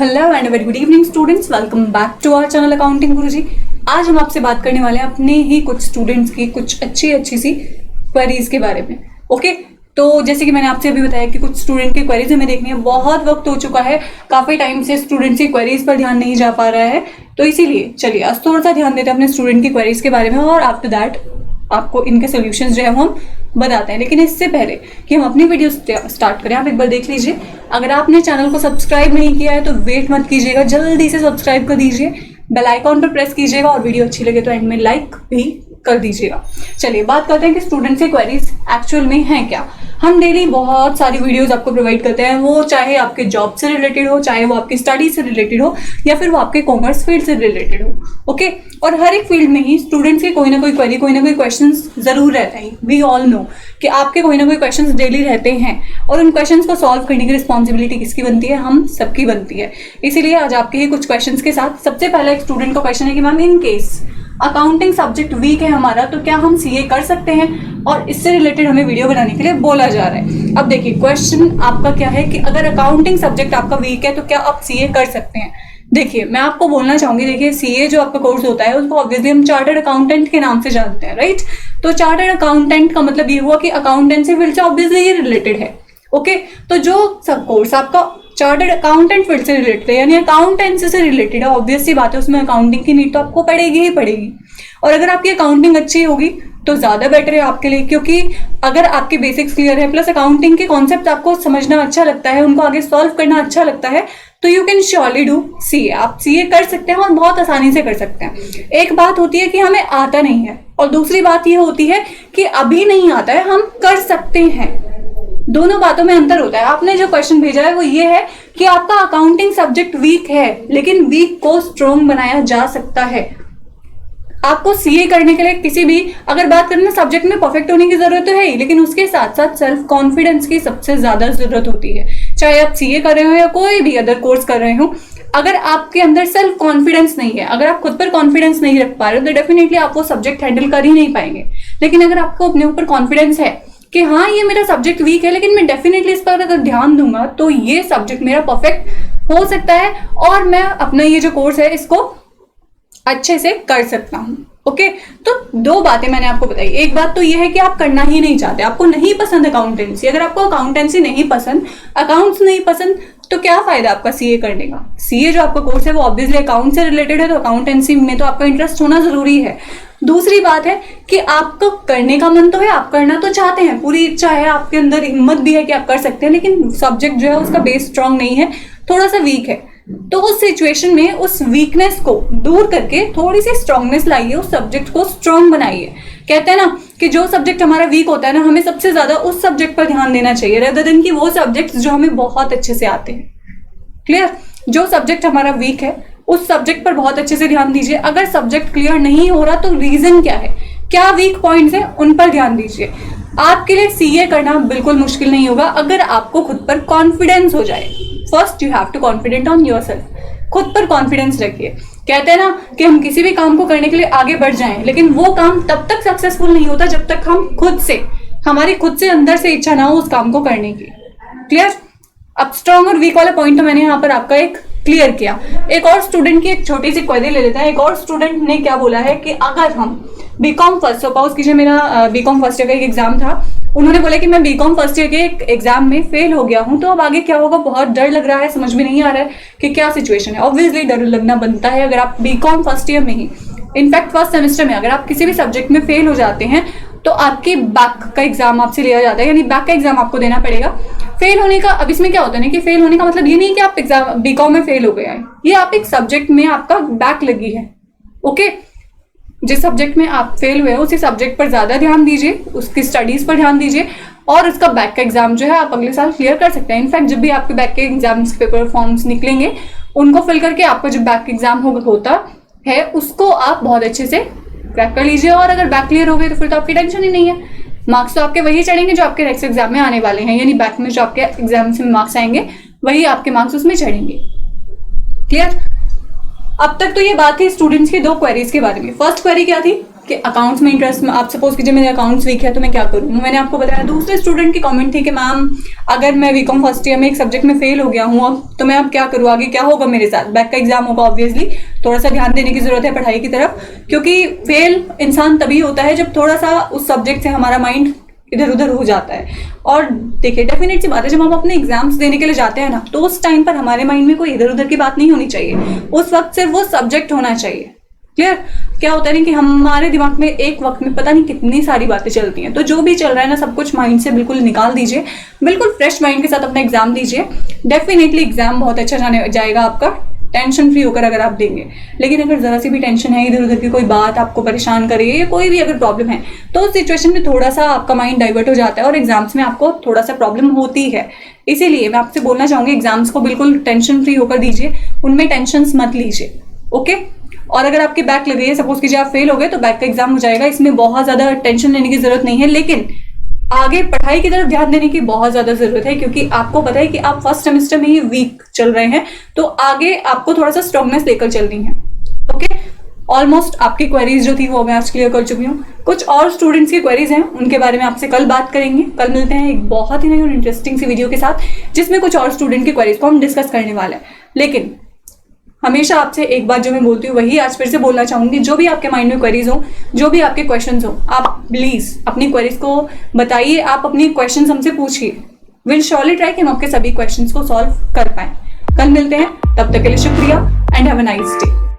Hello and very good evening students, welcome back to our channel accounting Guruji. आज हम आपसे बात करने वाले हैं अपने ही कुछ स्टूडेंट्स की कुछ अच्छी सी क्वेरीज के बारे में। ओके, तो जैसे कि मैंने आपसे अभी बताया कि कुछ स्टूडेंट की क्वेरीज हमें देखनी है। बहुत वक्त हो चुका है, काफी टाइम से स्टूडेंट्स की क्वेरीज पर ध्यान नहीं जा पा रहा है, तो इसीलिए चलिए आज थोड़ा सा ध्यान देते हैं अपने स्टूडेंट की क्वेरीज के बारे में और आफ्टर दैट आपको इनके सोल्यूशंस जो है वो हम बताते हैं। लेकिन इससे पहले कि हम अपनी वीडियो स्टार्ट करें, आप एक बार देख लीजिए। अगर आपने चैनल को सब्सक्राइब नहीं किया है तो वेट मत कीजिएगा, जल्दी से सब्सक्राइब कर दीजिए, बेल आइकॉन पर प्रेस कीजिएगा और वीडियो अच्छी लगे तो एंड में लाइक भी कर दीजिएगा। चलिए बात करते हैं कि स्टूडेंट्स की क्वेरीज एक्चुअल में हैं क्या। हम डेली बहुत सारी वीडियोस आपको प्रोवाइड करते हैं, वो चाहे आपके जॉब से रिलेटेड हो, चाहे वो आपकी स्टडी से रिलेटेड हो या फिर वो आपके कॉमर्स फील्ड से रिलेटेड हो। ओके, और हर एक फील्ड में ही स्टूडेंट्स के कोई ना कोई क्वेरी, कोई ना कोई क्वेश्चंस जरूर रहते हैं। वी ऑल नो कि आपके कोई ना कोई क्वेश्चंस डेली रहते हैं और उन क्वेश्चंस को सॉल्व करने की रिस्पॉन्सिबिलिटी किसकी बनती है? हम सबकी बनती है। इसीलिए आज आपके ही कुछ क्वेश्चंस के साथ सबसे पहला एक स्टूडेंट का क्वेश्चन है कि ma'am in case accounting subject weak है हमारा तो क्या हम सीए कर सकते हैं, और इससे रिलेटेड हमें वीडियो बनाने के लिए बोला जा रहा है। अब देखिए क्वेश्चन आपका क्या है कि अगर अकाउंटिंग सब्जेक्ट आपका वीक है तो क्या आप सीए कर सकते हैं। देखिए मैं आपको बोलना चाहूंगी, देखिए सीए जो आपका कोर्स होता है उसको ऑब्वियसली हम चार्टर्ड अकाउंटेंट के नाम से जानते हैं, राइट। तो चार्टर्ड अकाउंटेंट का मतलब ये हुआ कि अकाउंटेंसी फील्ड से ऑब्वियसली ये रिलेटेड है। ओके, तो जो सब कोर्स आपका चार्टर्ड अकाउंटेंट फील्ड से रिलेटेड है यानी अकाउंटेंसी से रिलेटेड है, ऑब्वियस सी बात है उसमें अकाउंटिंग की नीड तो आपको पड़ेगी ही पड़ेगी। और अगर आपकी अकाउंटिंग अच्छी होगी तो ज्यादा बेटर है आपके लिए, क्योंकि अगर आपके बेसिक्स क्लियर है प्लस अकाउंटिंग के कॉन्सेप्ट आपको समझना अच्छा लगता है, उनको आगे सॉल्व करना अच्छा लगता है, तो you can surely do CA. आप सीए कर सकते हैं और बहुत आसानी से कर सकते हैं। एक बात होती है कि हमें आता नहीं है और दूसरी बात ये होती है कि अभी नहीं आता है, हम कर सकते हैं। दोनों बातों में अंतर होता है। आपने जो क्वेश्चन भेजा है वो ये है कि आपका अकाउंटिंग सब्जेक्ट वीक है लेकिन वीक को स्ट्रॉन्ग बनाया जा सकता है। आपको सीए करने के लिए किसी भी, अगर बात करें ना, सब्जेक्ट में परफेक्ट होने की जरूरत तो है ही, लेकिन उसके साथ साथ सेल्फ कॉन्फिडेंस की सबसे ज्यादा जरूरत होती है। चाहे आप सीए कर रहे हो या कोई भी अदर कोर्स कर रहे हो, अगर आपके अंदर सेल्फ कॉन्फिडेंस नहीं है, अगर आप खुद पर कॉन्फिडेंस नहीं रख पा रहे हो तो डेफिनेटली आप वो सब्जेक्ट हैंडल कर ही नहीं पाएंगे। लेकिन अगर आपको अपने ऊपर कॉन्फिडेंस है कि हाँ ये मेरा सब्जेक्ट वीक है लेकिन मैं डेफिनेटली इस पर अगर ध्यान दूंगा तो ये सब्जेक्ट मेरा परफेक्ट हो सकता है और मैं अपना ये जो कोर्स है इसको अच्छे से कर सकता हूँ। ओके, तो दो बातें मैंने आपको बताई। एक बात तो ये है कि आप करना ही नहीं चाहते, आपको नहीं पसंद अकाउंटेंसी। अगर आपको अकाउंटेंसी नहीं पसंद, अकाउंट्स नहीं पसंद, तो क्या फायदा आपका सीए करने का। सीए जो आपका कोर्स है वो ऑब्वियसली अकाउंट से रिलेटेड है, तो अकाउंटेंसी में तो आपका इंटरेस्ट होना जरूरी है। दूसरी बात है कि आपको करने का मन तो है, आप करना तो चाहते हैं, पूरी इच्छा है, आपके अंदर हिम्मत भी है कि आप कर सकते हैं, लेकिन सब्जेक्ट जो है उसका बेस स्ट्रांग नहीं है, थोड़ा सा वीक है। तो उस सिचुएशन में उस वीकनेस को दूर करके थोड़ी सी स्ट्रांगनेस लाइए, उस सब्जेक्ट को स्ट्रांग बनाइए। कहते हैं ना कि जो सब्जेक्ट हमारा वीक होता है ना, हमें सबसे ज्यादा उस सब्जेक्ट पर ध्यान देना चाहिए रेदर देन कि वो सब्जेक्ट्स जो हमें बहुत अच्छे से आते हैं। क्लियर? जो सब्जेक्ट हमारा वीक है उस सब्जेक्ट पर बहुत अच्छे से ध्यान दीजिए। अगर सब्जेक्ट क्लियर नहीं हो रहा तो रीजन क्या है, क्या वीक पॉइंट्स है, उन पर ध्यान दीजिए। आपके लिए सीए करना बिल्कुल मुश्किल नहीं होगा अगर आपको खुद पर कॉन्फिडेंस हो जाए। First you have to confident on yourself. खुद पर कॉन्फिडेंस रखिए। कहते हैं ना कि हम किसी भी काम को करने के लिए आगे बढ़ जाएं, लेकिन वो काम तब तक सक्सेसफुल नहीं होता जब तक हम हमारी खुद से अंदर से इच्छा ना हो उस काम को करने की। क्लियर? अब स्ट्रॉन्ग और वीक वाला पॉइंट तो मैंने यहाँ पर आपका एक क्लियर किया। एक और स्टूडेंट की एक छोटी सी क्वेरी ले लेते हैं। एक और स्टूडेंट ने क्या बोला है कि अगर हम बीकॉम फर्स्ट, सपोज कीजिए मेरा बीकॉम फर्स्ट ईयर का एक एग्जाम था, उन्होंने बोला कि मैं बीकॉम फर्स्ट ईयर के एक एग्जाम में फेल हो गया हूं, तो अब आगे क्या होगा, बहुत डर लग रहा है, समझ में नहीं आ रहा है कि क्या सिचुएशन है। ऑब्वियसली डर लगना बनता है अगर आप बीकॉम फर्स्ट ईयर में ही, इनफैक्ट फर्स्ट सेमेस्टर में अगर आप किसी भी सब्जेक्ट में फेल हो जाते हैं तो आपके बैक का एग्जाम आपसे लिया जाता है, यानी बैक का एग्जाम आपको देना पड़ेगा। फेल होने का, अब इसमें क्या होता है ना कि फेल होने का मतलब ये नहीं कि आप एग्जाम बीकॉम में फेल हो गए हैं, ये आप एक सब्जेक्ट में आपका बैक लगी है। ओके, जिस सब्जेक्ट में आप फेल हुए उसी सब्जेक्ट पर ज्यादा ध्यान दीजिए, उसकी स्टडीज पर ध्यान दीजिए और उसका बैक का एग्जाम जो है आप अगले साल क्लियर कर सकते हैं। इनफैक्ट जब भी आपके बैक के एग्जाम्स पेपर फॉर्म्स निकलेंगे उनको फिल करके आपका जो बैक एग्जाम होता है उसको आप बहुत अच्छे से क्रैक कर लीजिए, और अगर बैक क्लियर हो गए तो फिर तो आपकी टेंशन ही नहीं है। मार्क्स तो आपके वही चढ़ेंगे जो आपके नेक्स्ट एग्जाम में आने वाले हैं, यानी बैक में जो आपके एग्जाम में मार्क्स आएंगे वही आपके मार्क्स उसमें चढ़ेंगे। क्लियर? अब तक तो ये बात थी स्टूडेंट्स की दो क्वेरीज के बारे में। फर्स्ट क्वेरी क्या थी आपके अकाउंट्स में इंटरेस्ट, आप सपोज कीजिए मेरे अकाउंट्स वीक है तो मैं क्या करूँ। मैंने आपको बताया। दूसरे स्टूडेंट की कमेंट थी कि मैम अगर मैं बीकॉम फर्स्ट ईयर में एक सब्जेक्ट में फेल हो गया हूँ अब, तो मैं अब क्या करूँ, आगे क्या होगा मेरे साथ, बैक का एग्जाम होगा ऑब्वियसली, थोड़ा सा ध्यान देने की जरूरत है पढ़ाई की तरफ, क्योंकि फेल इंसान तभी होता है जब थोड़ा सा उस सब्जेक्ट से हमारा माइंड इधर उधर हो जाता है। और देखिए डेफिनेट सी बात है, जब हम अपने एग्जाम्स देने के लिए जाते हैं ना, तो उस टाइम पर हमारे माइंड में कोई इधर उधर की बात नहीं होनी चाहिए, उस वक्त सिर्फ वो सब्जेक्ट होना चाहिए। क्लियर? क्या होता है ना कि हमारे दिमाग में एक वक्त में पता नहीं कितनी सारी बातें चलती हैं, तो जो भी चल रहा है ना सब कुछ माइंड से बिल्कुल निकाल दीजिए, बिल्कुल फ्रेश माइंड के साथ अपना एग्जाम दीजिए। डेफिनेटली एग्जाम बहुत अच्छा जाएगा आपका, टेंशन फ्री होकर अगर आप देंगे। लेकिन अगर जरा सी भी टेंशन है, इधर उधर की कोई बात आपको परेशान करे या कोई भी अगर प्रॉब्लम है, तो उस सिचुएशन में थोड़ा सा आपका माइंड डाइवर्ट हो जाता है और एग्जाम्स में आपको थोड़ा सा प्रॉब्लम होती है। इसीलिए मैं आपसे बोलना चाहूंगी एग्जाम्स को बिल्कुल टेंशन फ्री होकर दीजिए, उनमें टेंशन मत लीजिए। ओके? और अगर आपकी बैक लग रही है, सपोज कीजिए आप फेल हो गए, तो बैक का एग्जाम हो जाएगा, इसमें बहुत ज्यादा टेंशन लेने की जरूरत नहीं है। लेकिन आगे पढ़ाई की तरफ ध्यान देने की बहुत ज्यादा जरूरत है, क्योंकि आपको पता है कि आप फर्स्ट सेमेस्टर में ही वीक चल रहे हैं, तो आगे आपको थोड़ा सा स्ट्रांगनेस लेकर चलनी है। ओके? ऑलमोस्ट आपकी क्वेरीज जो थी वो मैं आज क्लियर कर चुकी हूँ। कुछ और स्टूडेंट्स की क्वेरीज हैं, उनके बारे में आपसे कल बात करेंगे। कल मिलते हैं एक बहुत ही नई और इंटरेस्टिंग सी वीडियो के साथ, जिसमें कुछ और स्टूडेंट की क्वेरीज को हम डिस्कस करने वाले हैं। लेकिन हमेशा आपसे एक बात जो मैं बोलती हूँ वही आज फिर से बोलना चाहूंगी, जो भी आपके माइंड में क्वेरीज हो, जो भी आपके क्वेश्चंस हो, आप प्लीज अपनी क्वेरीज को बताइए, आप अपनी क्वेश्चंस हमसे पूछिए। विल श्योरली ट्राई कि हम आपके सभी क्वेश्चंस को सॉल्व कर पाए। कल मिलते हैं, तब तक के लिए शुक्रिया and have a nice day.